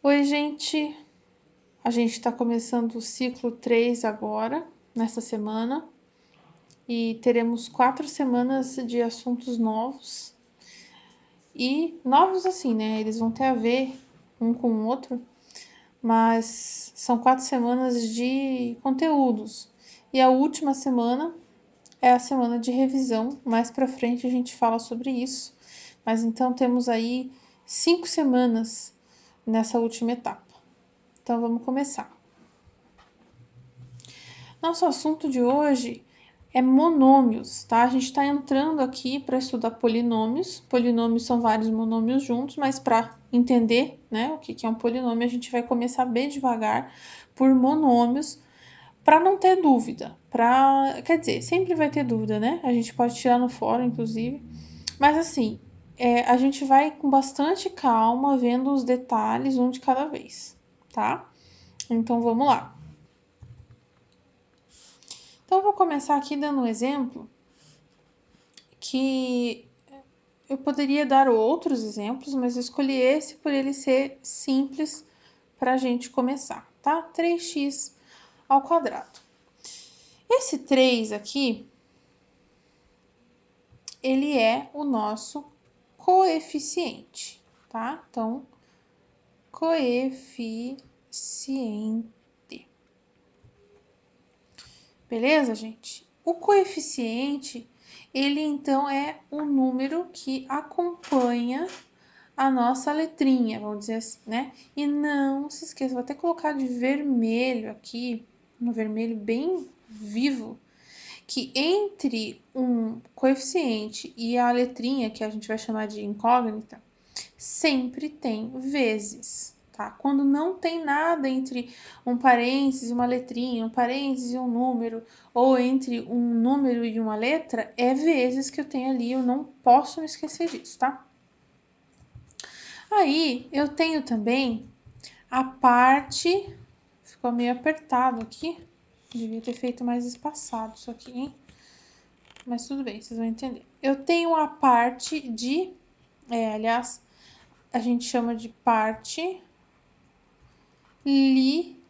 Oi, gente! A gente está começando o ciclo 3 agora, nessa semana, e teremos 4 semanas de assuntos novos. E novos assim, né? Eles vão ter a ver um com o outro, mas são 4 semanas de conteúdos. E a última semana é a semana de revisão. Mais para frente a gente fala sobre isso. Mas então temos aí 5 semanas nessa última etapa. Então vamos começar. Nosso assunto de hoje é monômios, tá? A gente está entrando aqui para estudar polinômios. Polinômios são vários monômios juntos, mas para entender, né, o que é um polinômio, a gente vai começar bem devagar por monômios, para não ter dúvida. Quer dizer, sempre vai ter dúvida, né? A gente pode tirar no fórum, inclusive. Mas assim, a gente vai com bastante calma, vendo os detalhes um de cada vez, tá? Então vamos lá. Então, eu vou começar aqui dando um exemplo que eu poderia dar outros exemplos, mas eu escolhi esse por ele ser simples para a gente começar, tá? 3x ao quadrado. Esse 3 aqui, ele é o nosso coeficiente, tá? Então, coeficiente. Beleza, gente? O coeficiente, ele então é o número que acompanha a nossa letrinha, vamos dizer assim, né? E não se esqueça, vou até colocar de vermelho aqui, um vermelho bem vivo, que entre um coeficiente e a letrinha, que a gente vai chamar de incógnita, sempre tem vezes, tá? Quando não tem nada entre um parênteses e uma letrinha, um parênteses e um número, ou entre um número e uma letra, é vezes que eu tenho ali, eu não posso me esquecer disso, tá? Aí eu tenho também a parte, ficou meio apertado aqui, devia ter feito mais espaçado isso aqui, hein? Mas tudo bem, vocês vão entender. Eu tenho a parte de, aliás, a gente chama de parte literal.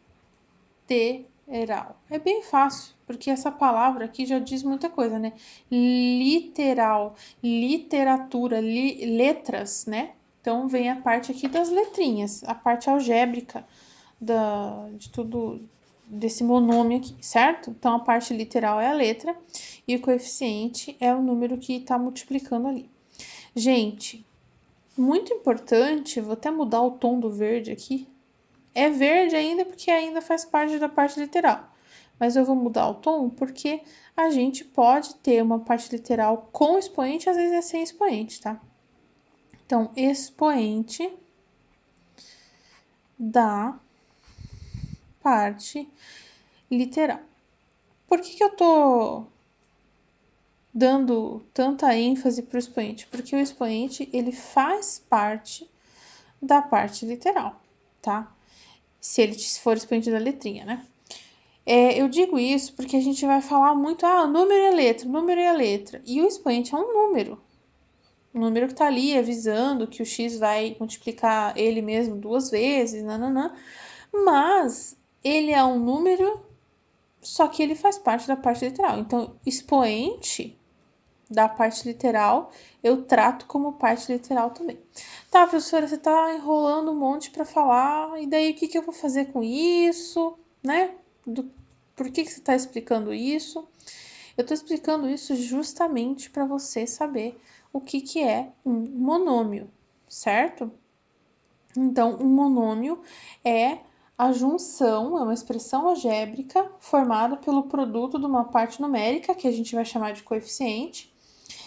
É bem fácil, porque essa palavra aqui já diz muita coisa, né? Literal, literatura, letras, né? Então vem a parte aqui das letrinhas, a parte algébrica de tudo desse monômio aqui, certo? Então a parte literal é a letra e o coeficiente é o número que está multiplicando ali. Gente, muito importante, vou até mudar o tom do verde aqui. É verde ainda porque ainda faz parte da parte literal. Mas eu vou mudar o tom porque a gente pode ter uma parte literal com expoente, às vezes é sem expoente, tá? Então, expoente da parte literal. Por que eu tô dando tanta ênfase para o expoente? Porque o expoente, ele faz parte da parte literal, tá? Se ele for expoente da letrinha, né? Eu digo isso porque a gente vai falar muito, o número e a letra, número e a letra. E o expoente é um número. Um número que tá ali avisando que o x vai multiplicar ele mesmo 2 vezes, nananã. Mas ele é um número, só que ele faz parte da parte literal. Então, expoente da parte literal, eu trato como parte literal também. Tá, professora, você tá enrolando um monte para falar, e daí o que eu vou fazer com isso, né? Por que você está explicando isso? Eu estou explicando isso justamente para você saber o que é um monômio, certo? Então, um monômio é a junção, é uma expressão algébrica formada pelo produto de uma parte numérica, que a gente vai chamar de coeficiente,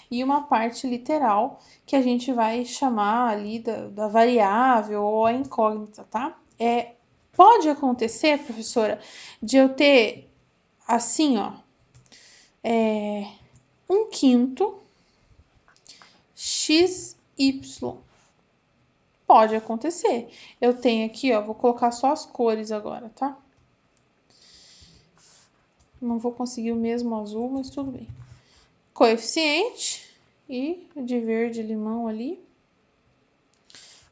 e uma parte literal, que a gente vai chamar ali da variável ou a incógnita, tá? Pode acontecer, professora, de eu ter assim, ó, 1/5 XY. Pode acontecer. Eu tenho aqui, ó, vou colocar só as cores agora, tá? Não vou conseguir o mesmo azul, mas tudo bem. Coeficiente e de verde limão ali.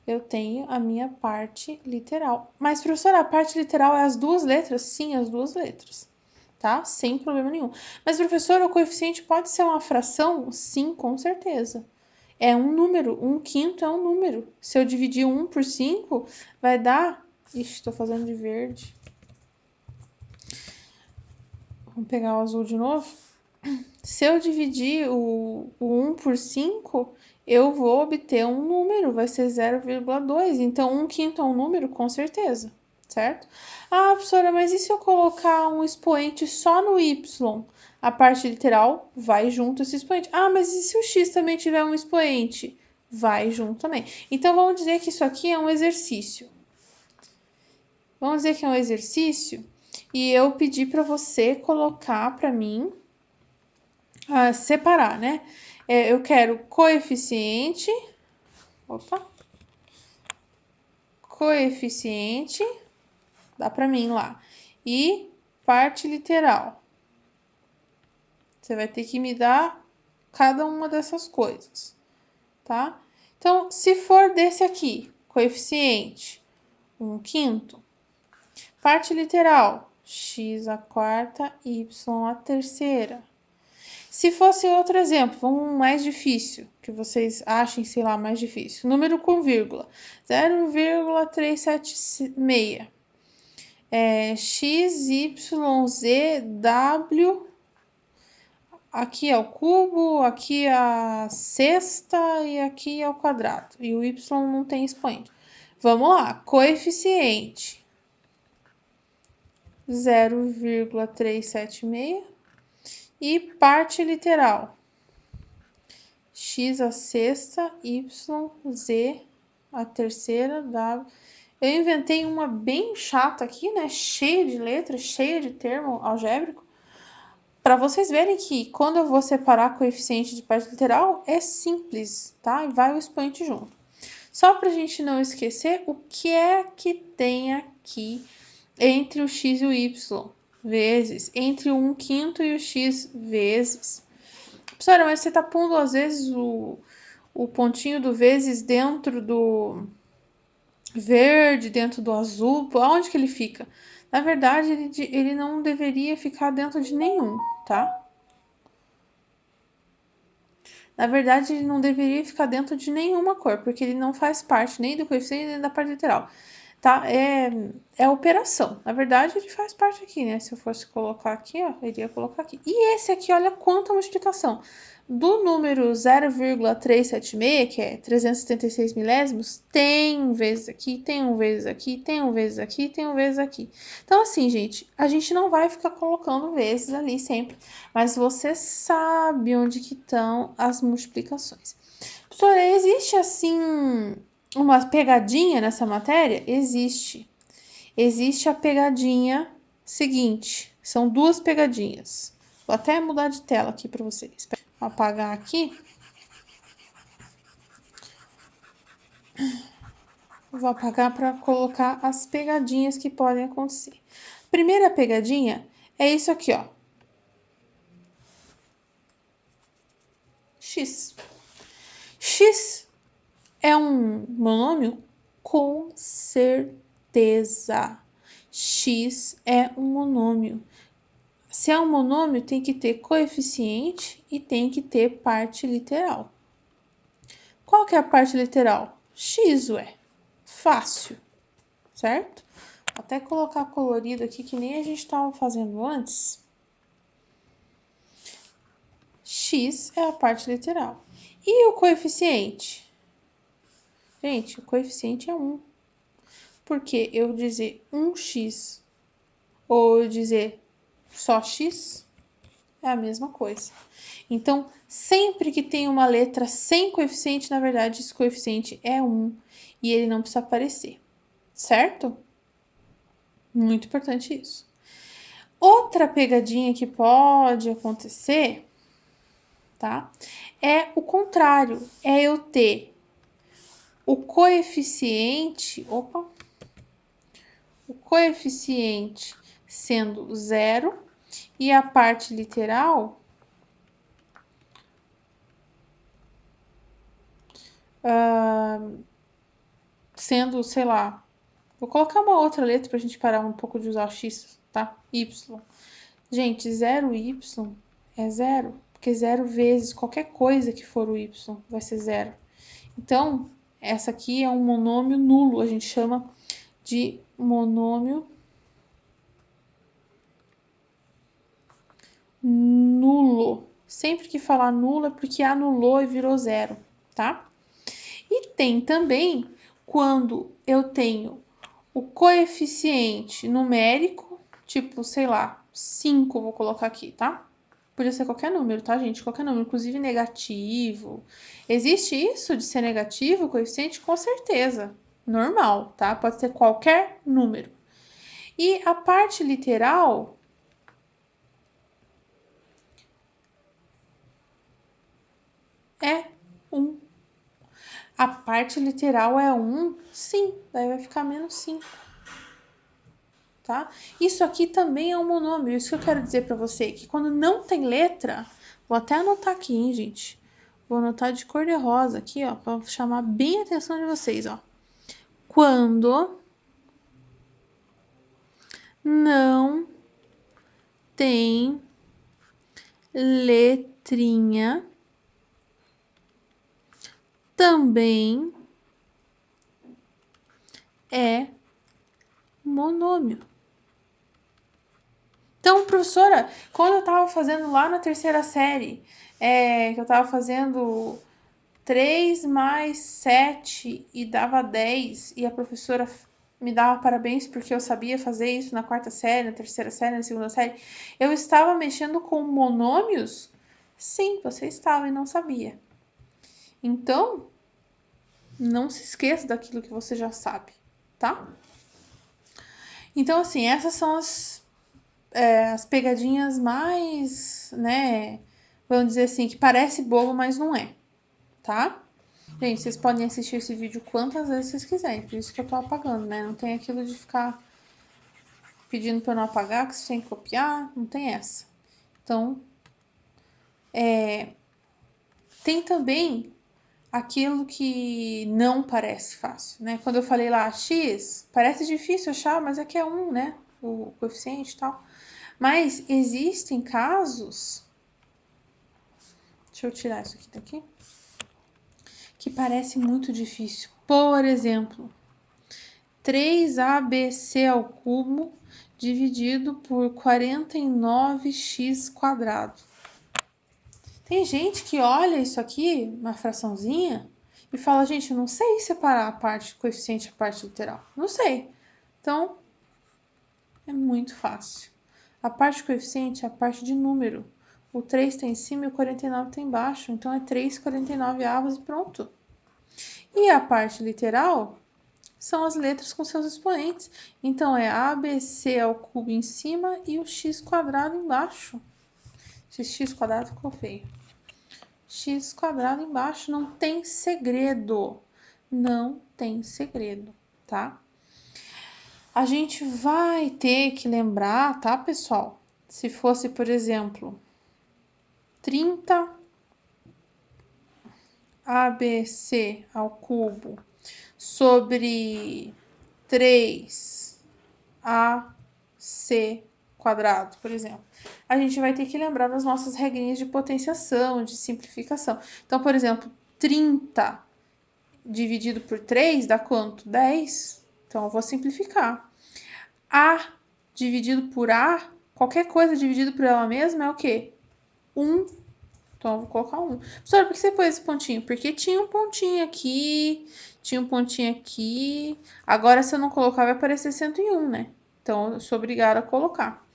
eu tenho a minha parte literal. Mas, professora, a parte literal é as duas letras? Sim, as duas letras, tá? Sem problema nenhum. Mas, professora, o coeficiente pode ser uma fração? Sim, com certeza. É um número, 1/5 é um número. Se eu dividir 1 por 5, vai dar... Ixi, tô fazendo de verde. Vamos pegar o azul de novo. Se eu dividir o 1 por 5, eu vou obter um número, vai ser 0,2. Então, 1/5 é um número, com certeza, certo? Ah, professora, mas e se eu colocar um expoente só no y? A parte literal vai junto esse expoente. Ah, mas e se o x também tiver um expoente? Vai junto também. Então, vamos dizer que isso aqui é um exercício. Vamos dizer que é um exercício e eu pedi para você colocar para mim, separar, né? Eu quero coeficiente, coeficiente, dá para mim lá, e parte literal. Você vai ter que me dar cada uma dessas coisas, tá? Então, se for desse aqui, coeficiente 1/5, parte literal, x à quarta, y à terceira. Se fosse outro exemplo, vamos mais difícil, que vocês achem, sei lá, mais difícil. Número com vírgula, 0,376. X, Y, Z, W. Aqui é o cubo, aqui é a sexta e aqui é o quadrado. E o Y não tem expoente. Vamos lá, coeficiente 0,376 e parte literal x a sexta, y, z a terceira, w. Eu inventei uma bem chata aqui, né? Cheia de letras, cheia de termo algébrico, para vocês verem que quando eu vou separar coeficiente de parte literal, é simples, tá? E vai o expoente junto. Só para a gente não esquecer o que é que tem aqui entre o x e o y, vezes, entre o 1/5 e o x, vezes. Professora, mas você está pondo às vezes o pontinho do vezes dentro do verde, dentro do azul, aonde que ele fica? Na verdade, ele não deveria ficar dentro de nenhum, tá? Na verdade, ele não deveria ficar dentro de nenhuma cor, porque ele não faz parte nem do coeficiente nem da parte literal, tá? É operação. Na verdade, ele faz parte aqui, né? Se eu fosse colocar aqui, ó, eu iria colocar aqui. E esse aqui, olha quanta multiplicação. Do número 0,376, que é 376 milésimos, tem um vezes aqui, tem um vezes aqui, tem um vezes aqui, tem um vezes aqui. Então, assim, gente, a gente não vai ficar colocando vezes ali sempre, mas você sabe onde que estão as multiplicações. Professora, existe, assim, uma pegadinha nessa matéria? Existe. Existe a pegadinha seguinte, são duas pegadinhas. Vou até mudar de tela aqui para vocês. Vou apagar aqui. Vou apagar para colocar as pegadinhas que podem acontecer. Primeira pegadinha é isso aqui, ó. X. X é um monômio? Com certeza. X é um monômio. Se é um monômio, tem que ter coeficiente e tem que ter parte literal. Qual que é a parte literal? X, ué. Fácil, certo? Vou até colocar colorido aqui, que nem a gente estava fazendo antes. X é a parte literal. E o coeficiente? Gente, o coeficiente é 1. Porque eu dizer 1x ou eu dizer só x é a mesma coisa. Então, sempre que tem uma letra sem coeficiente, na verdade, esse coeficiente é 1 e ele não precisa aparecer, certo? Muito importante isso. Outra pegadinha que pode acontecer, tá? É o contrário, é eu ter o coeficiente, o coeficiente sendo 0 e a parte literal sendo, sei lá, vou colocar uma outra letra pra gente parar um pouco de usar o X, tá? Y. Gente, 0y é zero, porque zero vezes qualquer coisa que for o y vai ser zero. Então, essa aqui é um monômio nulo, a gente chama de monômio nulo. Sempre que falar nulo é porque anulou e virou zero, tá? E tem também quando eu tenho o coeficiente numérico, tipo, sei lá, 5, vou colocar aqui, tá? Podia ser qualquer número, tá, gente? Qualquer número, inclusive negativo. Existe isso de ser negativo, o coeficiente? Com certeza. Normal, tá? Pode ser qualquer número. E a parte literal é 1. A parte literal é 1, sim. Daí vai ficar menos 5. Tá? Isso aqui também é um monômio. Isso que eu quero dizer para você, que quando não tem letra, vou até anotar aqui, hein, gente? Vou anotar de cor de rosa aqui, ó, para chamar bem a atenção de vocês, ó. Quando não tem letrinha, também é monômio. Então, professora, quando eu estava fazendo lá na terceira série, que eu estava fazendo 3 mais 7 e dava 10, e a professora me dava parabéns porque eu sabia fazer isso na quarta série, na terceira série, na segunda série, eu estava mexendo com monômios? Sim, você estava e não sabia. Então, não se esqueça daquilo que você já sabe, tá? Então, assim, essas são as pegadinhas mais, né, vamos dizer assim, que parece bobo, mas não é, tá? Gente, vocês podem assistir esse vídeo quantas vezes vocês quiserem, por isso que eu tô apagando, né? Não tem aquilo de ficar pedindo pra eu não apagar, que você tem que copiar, não tem essa. Então, tem também aquilo que não parece fácil, né? Quando eu falei lá x, parece difícil achar, mas é que é 1, né? O coeficiente e tal. Mas existem casos, deixa eu tirar isso aqui daqui, que parece muito difícil. Por exemplo, 3abc ao cubo dividido por 49x². Tem gente que olha isso aqui, uma fraçãozinha, e fala, gente, eu não sei separar a parte coeficiente e a parte literal. Não sei. Então, é muito fácil. A parte coeficiente é a parte de número. O 3 está em cima e o 49 está embaixo. Então, é 3/49 e pronto. E a parte literal são as letras com seus expoentes. Então, é ABC ao cubo em cima e o x² embaixo. Esse x² ficou feio. X² embaixo, não tem segredo. Não tem segredo, tá? A gente vai ter que lembrar, tá, pessoal? Se fosse, por exemplo, 30 ABC ao cubo sobre 3AC², por exemplo. A gente vai ter que lembrar das nossas regrinhas de potenciação, de simplificação. Então, por exemplo, 30 dividido por 3 dá quanto? 10. Então, eu vou simplificar. A dividido por A, qualquer coisa dividido por ela mesma é o quê? 1. Então, eu vou colocar 1. Professora, por que você pôs esse pontinho? Porque tinha um pontinho aqui, tinha um pontinho aqui. Agora, se eu não colocar, vai aparecer 101, né? Então, eu sou obrigada a colocar.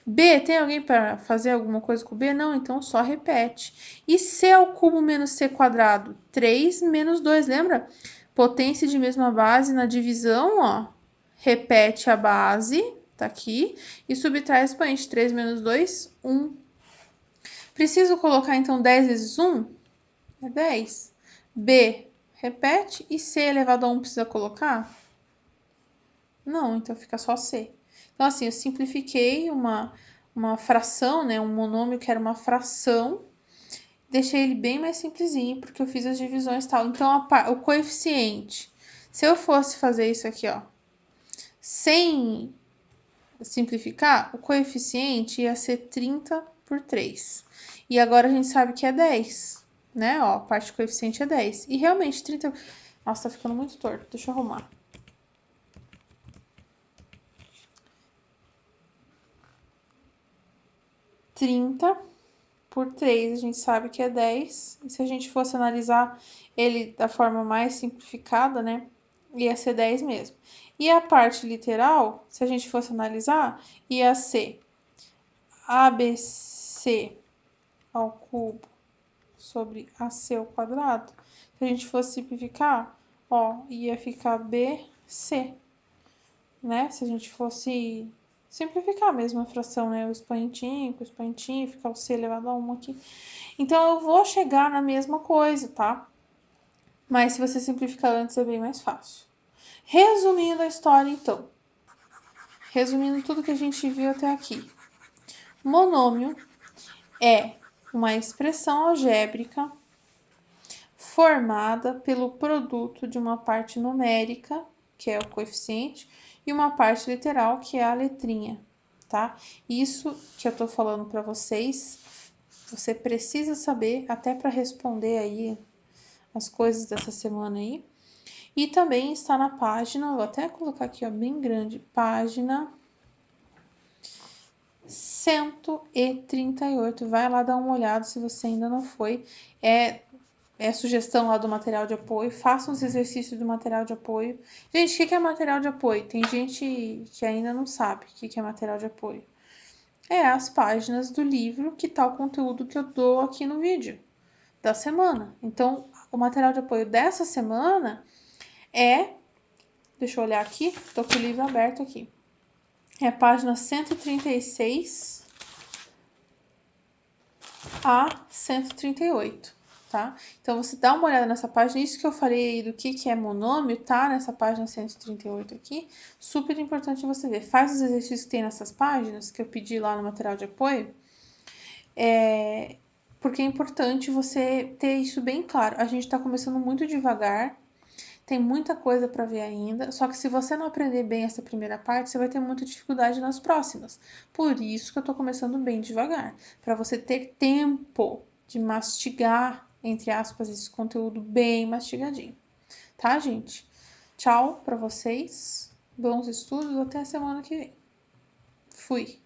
B, tem alguém para fazer alguma coisa com B? Não, então só repete. E C ao cubo menos C²? 3 menos 2, lembra? Potência de mesma base na divisão, ó. Repete a base, tá aqui. E subtrai expoente. 3 menos 2, 1. Preciso colocar, então, 10 vezes 1? É 10. B, repete. E C elevado a 1 precisa colocar? Não, então fica só C. Então, assim, eu simplifiquei uma fração, né? Um monômio que era uma fração. Deixei ele bem mais simplesinho, porque eu fiz as divisões e tal. Então, o coeficiente Se eu fosse fazer isso aqui, ó, sem simplificar, o coeficiente ia ser 30 por 3. E agora a gente sabe que é 10, né? Ó, a parte do coeficiente é 10. E realmente, 30... Nossa, tá ficando muito torto. Deixa eu arrumar. 30 por 3, a gente sabe que é 10. E se a gente fosse analisar ele da forma mais simplificada, né? Ia ser 10 mesmo. E a parte literal, se a gente fosse analisar, ia ser ABC ao cubo sobre AC ao quadrado. Se a gente fosse simplificar, ó, ia ficar BC, né? Se a gente fosse simplificar mesmo a fração, né? O expoentinho com o expoentinho, ficar o C elevado a 1 aqui. Então, eu vou chegar na mesma coisa, tá? Mas se você simplificar antes, é bem mais fácil. Resumindo a história, então. Resumindo tudo que a gente viu até aqui. Monômio é uma expressão algébrica formada pelo produto de uma parte numérica, que é o coeficiente, e uma parte literal, que é a letrinha, tá? Isso que eu tô falando para vocês, você precisa saber até para responder aí as coisas dessa semana aí. E também está na página, vou até colocar aqui, ó, bem grande, página 138. Vai lá dar uma olhada se você ainda não foi. É sugestão lá do material de apoio. Faça os exercícios do material de apoio. Gente, o que é material de apoio? Tem gente que ainda não sabe o que é material de apoio. É as páginas do livro que tá o conteúdo que eu dou aqui no vídeo da semana. Então, o material de apoio dessa semana é... Deixa eu olhar aqui, tô com o livro aberto aqui. É a página 136 a 138, tá? Então, você dá uma olhada nessa página. Isso que eu falei aí do que é monômio, tá? Nessa página 138 aqui. Super importante você ver. Faz os exercícios que tem nessas páginas, que eu pedi lá no material de apoio. Porque é importante você ter isso bem claro. A gente tá começando muito devagar. Tem muita coisa para ver ainda, só que se você não aprender bem essa primeira parte, você vai ter muita dificuldade nas próximas. Por isso que eu tô começando bem devagar, para você ter tempo de mastigar, entre aspas, esse conteúdo bem mastigadinho. Tá, gente? Tchau para vocês. Bons estudos, até a semana que vem. Fui.